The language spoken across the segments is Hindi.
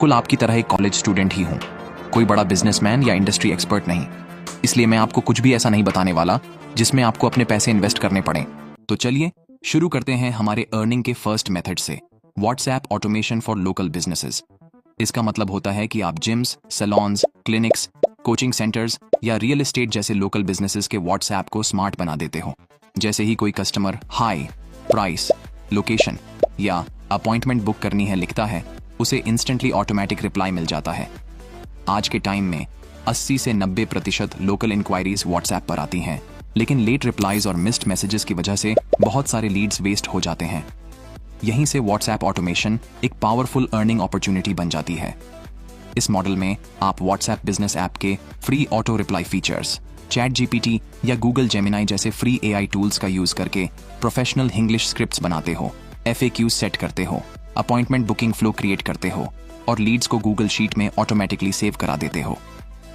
बिल्कुल आपकी तरह एक कॉलेज स्टूडेंट ही हूँ, कोई बड़ा बिजनेसमैन या इंडस्ट्री एक्सपर्ट नहीं। इसलिए मैं आपको कुछ भी ऐसा नहीं बताने वाला जिसमें आपको अपने पैसे इन्वेस्ट करने पड़े। तो चलिए शुरू करते हैं हमारे अर्निंग के फर्स्ट मेथड से, WhatsApp automation for local businesses. इसका मतलब होता है कि आप gyms, salons, clinics, coaching centres या रियल एस्टेट जैसे लोकल बिजनेसेस के व्हाट्सएप को स्मार्ट बना देते हो। जैसे ही कोई कस्टमर हाई, प्राइस, लोकेशन या अपॉइंटमेंट बुक करनी है लिखता है, उसे इंस्टेंटली ऑटोमेटिक रिप्लाई मिल जाता है। आज के टाइम में 80 से 90% लोकल इंक्वायरीज व्हाट्सएप पर आती हैं, लेकिन लेट रिप्लाईज और मिस्ड मैसेजेस की वजह से बहुत सारे लीड्स वेस्ट हो जाते हैं। यहीं से व्हाट्सएप ऑटोमेशन एक पावरफुल अर्निंग अपॉर्चुनिटी बन जाती है। इस मॉडल में आप व्हाट्सएप बिजनेस ऐप के free auto reply features, chat GPT या गूगल जेमिनाई जैसे फ्री एआई टूल्स का यूज करके प्रोफेशनल इंग्लिश स्क्रिप्ट्स बनाते हो, FAQs सेट करते हो, अपॉइंटमेंट बुकिंग फ्लो क्रिएट करते हो और लीड्स को गूगल शीट में ऑटोमेटिकली सेव करा देते हो।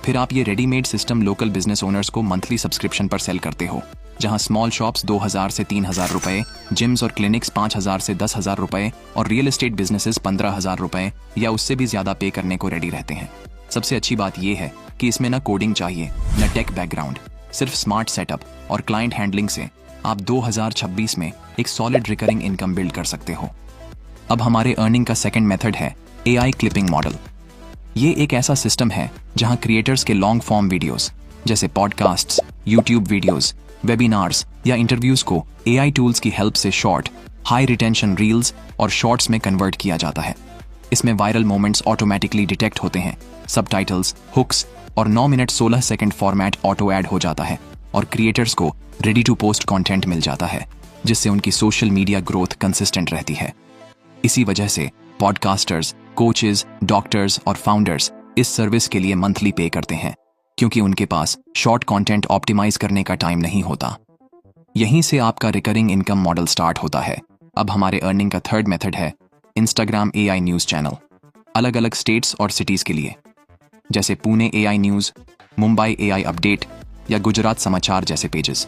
फिर आप ये readymade system local business owners को मंथली सब्सक्रिप्शन पर सेल करते हो, जहां स्मॉल शॉप्स 2000 से 3000 रुपए, जिम्स और क्लिनिक्स 5000 से 10,000 रुपए और रियल एस्टेट बिजनेसेस 15,000 रुपए या उससे भी ज्यादा पे करने को रेडी रहते हैं। सबसे अच्छी बात यह है कि इसमें ना कोडिंग चाहिए, न टेक बैकग्राउंड, सिर्फ स्मार्ट सेटअप और क्लाइंट हैंडलिंग से आप 2026 में एक सॉलिड रिकरिंग इनकम बिल्ड कर सकते हो। अब हमारे अर्निंग का सेकंड मेथड है एआई क्लिपिंग मॉडल। ये एक ऐसा सिस्टम है जहां क्रिएटर्स के लॉन्ग फॉर्म वीडियोस जैसे पॉडकास्ट्स, यूट्यूब वीडियोस, वेबिनार्स या इंटरव्यूज को एआई टूल्स की हेल्प से शॉर्ट, हाई रिटेंशन रील्स और शॉर्ट्स में कन्वर्ट किया जाता है। इसमें वायरल मोमेंट्स ऑटोमेटिकली डिटेक्ट होते हैं, सबटाइटल्स, हुक्स और 9 minute 16 second format auto add हो जाता है और क्रिएटर्स को रेडी टू पोस्ट कंटेंट मिल जाता है, जिससे उनकी सोशल मीडिया ग्रोथ कंसिस्टेंट रहती है। इसी वजह से पॉडकास्टर्स, कोचेस, डॉक्टर्स और फाउंडर्स इस सर्विस के लिए मंथली पे करते हैं, क्योंकि उनके पास शॉर्ट कंटेंट ऑप्टिमाइज करने का टाइम नहीं होता। यहीं से आपका रिकरिंग इनकम मॉडल स्टार्ट होता है। अब हमारे अर्निंग का थर्ड मेथड है इंस्टाग्राम एआई न्यूज चैनल, अलग अलग स्टेट्स और सिटीज के लिए, जैसे Pune AI news, Mumbai AI update या गुजरात समाचार जैसे पेजेस,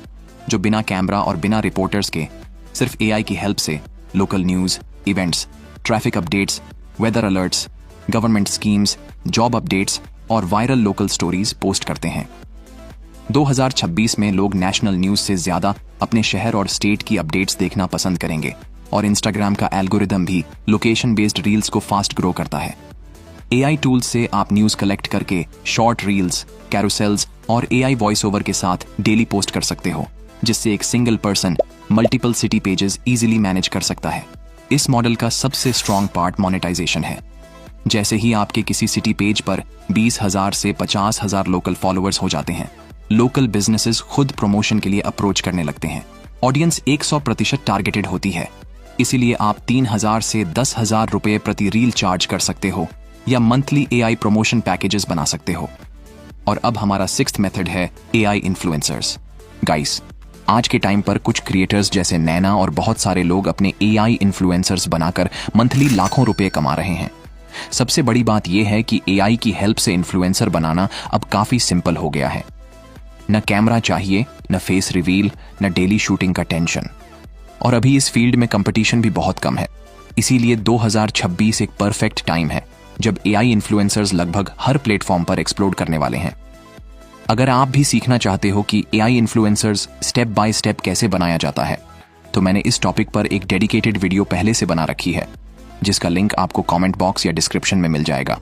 जो बिना कैमरा और बिना रिपोर्टर्स के सिर्फ एआई की हेल्प से local news, events, traffic updates, weather alerts, government schemes, job updates और वायरल लोकल स्टोरीज पोस्ट करते हैं। 2026 में लोग नेशनल न्यूज से ज्यादा अपने शहर और स्टेट की अपडेट्स देखना पसंद करेंगे और इंस्टाग्राम का एल्गोरिदम भी लोकेशन बेस्ड रील्स को फास्ट ग्रो करता है। एआई टूल्स से आप न्यूज कलेक्ट करके शॉर्ट रील्स, कैरोसेल्स और एआई वॉइस ओवर के साथ डेली पोस्ट कर सकते हो, जिससे एक single person multiple city pages easily manage कर सकता है। इस मॉडल का सबसे स्ट्रॉन्ग पार्ट मोनेटाइजेशन है। जैसे ही आपके किसी सिटी पेज पर 20,000 से 50,000 लोकल फॉलोअर्स हो जाते हैं, लोकल बिजनेसेस खुद प्रमोशन के लिए अप्रोच करने लगते हैं। ऑडियंस 100% टारगेटेड होती है, इसीलिए आप 3,000 से 10,000 रुपए प्रति रील चार्ज कर सकते हो या मंथली एआई प्रमोशन पैकेजेस बना सकते हो। और अब हमारा सिक्स्थ मेथड है एआई इन्फ्लुएंसर्स। गाइस, आज के टाइम पर कुछ क्रिएटर्स जैसे नैना और बहुत सारे लोग अपने एआई इन्फ्लुएंसर्स बनाकर मंथली लाखों रुपए कमा रहे हैं। सबसे बड़ी बात यह है कि एआई की हेल्प से इन्फ्लुएंसर बनाना अब काफी सिंपल हो गया है। न कैमरा चाहिए, न फेस रिवील, न डेली शूटिंग का टेंशन। और अभी इस फील्ड में कंपटीशन भी बहुत कम है, इसीलिए 2026 एक परफेक्ट टाइम है जब एआई इन्फ्लुएंसर्स लगभग हर प्लेटफॉर्म पर एक्सप्लोड करने वाले हैं। अगर आप भी सीखना चाहते हो कि AI influencers step by step कैसे बनाया जाता है, तो मैंने इस टॉपिक पर एक डेडिकेटेड वीडियो पहले से बना रखी है, जिसका लिंक आपको कमेंट बॉक्स या डिस्क्रिप्शन में मिल जाएगा।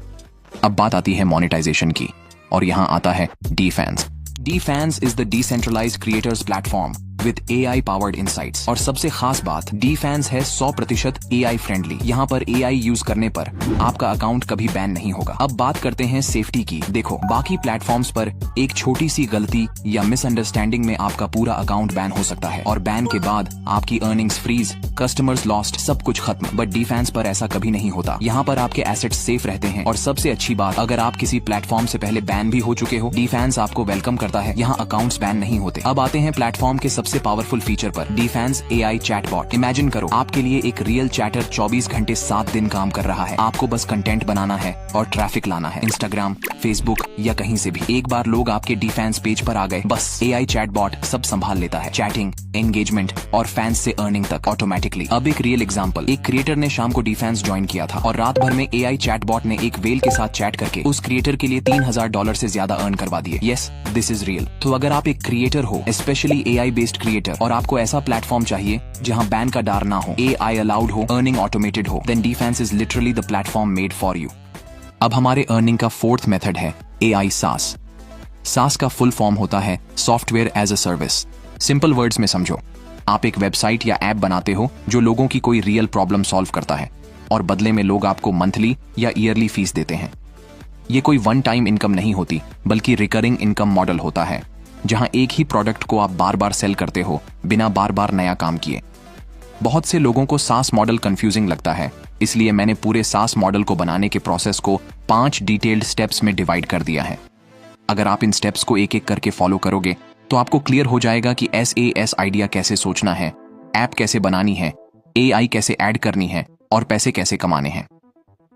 अब बात आती है मोनेटाइजेशन की, और यहां आता है DFans। DFans is the decentralised creators platform with AI powered insights. और सबसे खास बात, DFans है 100% AI फ्रेंडली। यहाँ पर AI यूज करने पर आपका अकाउंट कभी बैन नहीं होगा। अब बात करते हैं सेफ्टी की। देखो, बाकी प्लेटफॉर्म्स पर एक छोटी सी गलती या मिसअंडरस्टैंडिंग में आपका पूरा अकाउंट बैन हो सकता है और बैन के बाद आपकी अर्निंग्स फ्रीज, कस्टमर्स लॉस्ट, सब कुछ खत्म। बट DFans पर ऐसा कभी नहीं होता। यहाँ पर आपके एसेट्स सेफ रहते हैं और सबसे अच्छी बात, अगर आप किसी प्लेटफॉर्म से पहले बैन भी हो चुके हो, DFans आपको वेलकम करता है। यहाँ अकाउंट्स बैन नहीं होते। अब आते हैं प्लेटफॉर्म के सबसे पावरफुल फीचर पर, DFans AI चैटबॉट। इमेजिन करो, आपके लिए एक रियल चैटर 24 घंटे 7 दिन काम कर रहा है। आपको बस कंटेंट बनाना है और ट्रैफिक लाना है, इंस्टाग्राम, फेसबुक या कहीं से भी। एक बार लोग आपके DFans पेज पर आ गए, बस AI चैटबॉट सब संभाल लेता है। चैटिंग, एंगेजमेंट और फैंस से अर्निंग तक ऑटोमेटिकली। अब एक रियल एग्जांपल, एक क्रिएटर ने शाम को डिफेंस ज्वाइन किया था और रात भर में एआई चैटबॉट ने एक वेल के साथ चैट करके उस क्रिएटर के लिए $3000 से ज्यादा अर्न करवा दिए। Yes, this is real. तो अगर आप एक क्रिएटर हो, स्पेशली एआई बेस्ड क्रिएटर, और आपको ऐसा प्लेटफॉर्म चाहिए जहां बैन का डर ना हो, एआई अलाउड हो, अर्निंग ऑटोमेटेड हो, then defence is literally the platform made for you. अब हमारे अर्निंग का फोर्थ मेथड है एआई सास। सास का फुल फॉर्म होता है software as a service. Simple words में समझो, आप एक वेबसाइट या ऐप बनाते हो जो लोगों की कोई रियल प्रॉब्लम सॉल्व करता है और बदले में लोग आपको मंथली या ईयरली फीस देते हैं। ये कोई वन टाइम इनकम नहीं होती, बल्कि रिकरिंग इनकम मॉडल होता है, जहां एक ही प्रोडक्ट को आप बार बार सेल करते हो बिना बार बार नया काम किए। बहुत से लोगों को सास मॉडल कंफ्यूजिंग लगता है, इसलिए मैंने पूरे सास मॉडल को बनाने के प्रोसेस को 5 डिटेल्ड स्टेप्स में डिवाइड कर दिया है। अगर आप इन स्टेप्स को एक एक करके फॉलो करोगे तो आपको क्लियर हो जाएगा कि SAS आइडिया कैसे सोचना है, ऐप कैसे बनानी है, AI कैसे ऐड करनी है और पैसे कैसे कमाने हैं।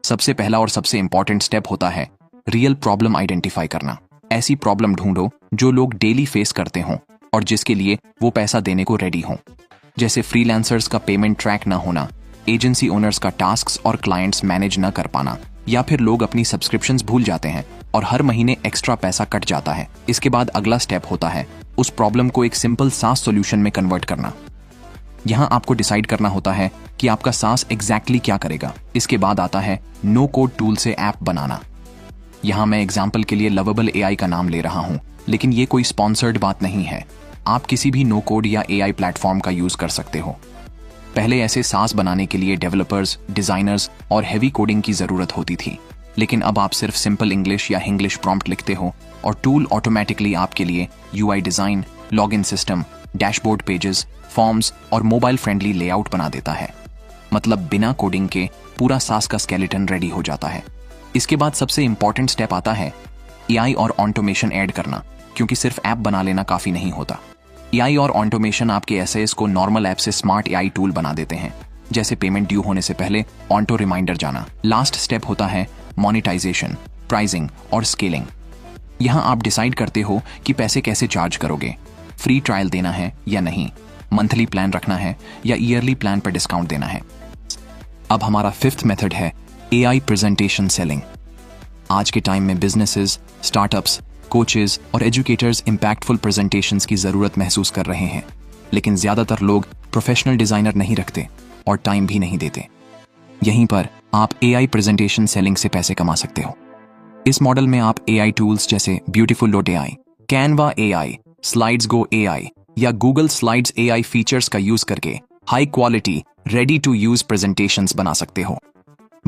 सबसे पहला और सबसे इंपॉर्टेंट स्टेप होता है रियल प्रॉब्लम आइडेंटिफाई करना। ऐसी प्रॉब्लम ढूंढो जो लोग डेली फेस करते हों और जिसके लिए वो पैसा देने को रेडी हों, जैसे फ्रीलांसर्स का पेमेंट ट्रैक ना होना, एजेंसी ओनर्स का टास्क्स और क्लाइंट्स मैनेज न कर पाना, या फिर लोग अपनी सब्सक्रिप्शंस भूल जाते हैं और हर महीने एक्स्ट्रा पैसा कट जाता है। इसके बाद अगला स्टेप होता है उस प्रॉब्लम को एक सिंपल सास सॉल्यूशन में कन्वर्ट करना। यहां आपको डिसाइड करना होता है कि आपका सास एग्जैक्टली क्या करेगा। इसके बाद आता है नो कोड टूल से ऐप बनाना। यहां मैं एग्जाम्पल के लिए लवेबल AI का नाम ले रहा हूं, लेकिन ये कोई स्पॉन्सर्ड बात नहीं है। आप किसी भी नो कोड या AI प्लेटफॉर्म का यूज कर सकते हो। पहले ऐसे सास बनाने के लिए डेवलपर्स, डिजाइनर्स और हेवी कोडिंग की जरूरत होती थी, लेकिन अब आप सिर्फ सिंपल इंग्लिश या हिंग्लिश प्रॉम्प्ट लिखते हो और टूल ऑटोमेटिकली आपके लिए UI design, login system, dashboard pages, forms और मोबाइल फ्रेंडली लेआउट बना देता है। मतलब बिना कोडिंग के पूरा सास का स्केलेटन रेडी हो जाता है। इसके बाद सबसे इंपॉर्टेंट स्टेप आता है AI और ऑटोमेशन ऐड करना, क्योंकि सिर्फ ऐप बना लेना काफी नहीं होता। AI और ऑटोमेशन आपके SAS को नॉर्मल ऐप से स्मार्ट AI टूल बना देते हैं, जैसे पेमेंट ड्यू होने से पहले ऑटो रिमाइंडर जाना। लास्ट स्टेप होता है मोनेटाइजेशन, प्राइसिंग और स्केलिंग। यहां आप डिसाइड करते हो कि पैसे कैसे चार्ज करोगे, फ्री ट्रायल देना है या नहीं, मंथली प्लान रखना है या ईयरली प्लान पर डिस्काउंट देना है। अब हमारा फिफ्थ मेथड है AI प्रेजेंटेशन सेलिंग। आज के टाइम में बिजनेसेस, स्टार्टअप्स, कोचेस और एजुकेटर्स इंपैक्टफुल प्रेजेंटेशंस की जरूरत महसूस कर रहे हैं, लेकिन ज्यादातर लोग प्रोफेशनल डिजाइनर नहीं रखते और टाइम भी नहीं देते। यहीं पर आप AI प्रेजेंटेशन सेलिंग से पैसे कमा सकते हो। इस मॉडल में आप AI टूल्स जैसे Beautiful.ai, Canva AI, SlidesGo AI या Google Slides AI फीचर्स का यूज करके high quality, ready to use presentations बना सकते हो।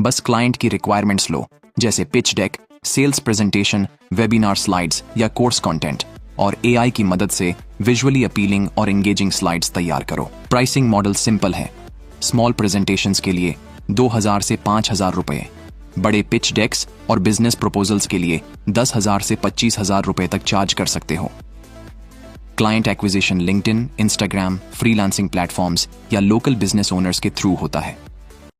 बस क्लाइंट की रिक्वायरमेंट्स लो, जैसे pitch deck, sales presentation, webinar slides या कोर्स कंटेंट, और AI की मदद से विजुअली अपीलिंग और एंगेजिंग स्लाइड्स तैयार करो। प्राइसिंग मॉडल सिंपल है। स्मॉल प्रेजेंटेशंस के लिए 2000 से 5000 रुपए, बड़े पिच डेक्स और बिजनेस प्रपोजल्स के लिए 10,000 से 25,000 रुपए तक चार्ज कर सकते हो। Client acquisition LinkedIn, Instagram, freelancing platforms या लोकल बिजनेस ओनर्स के थ्रू होता है।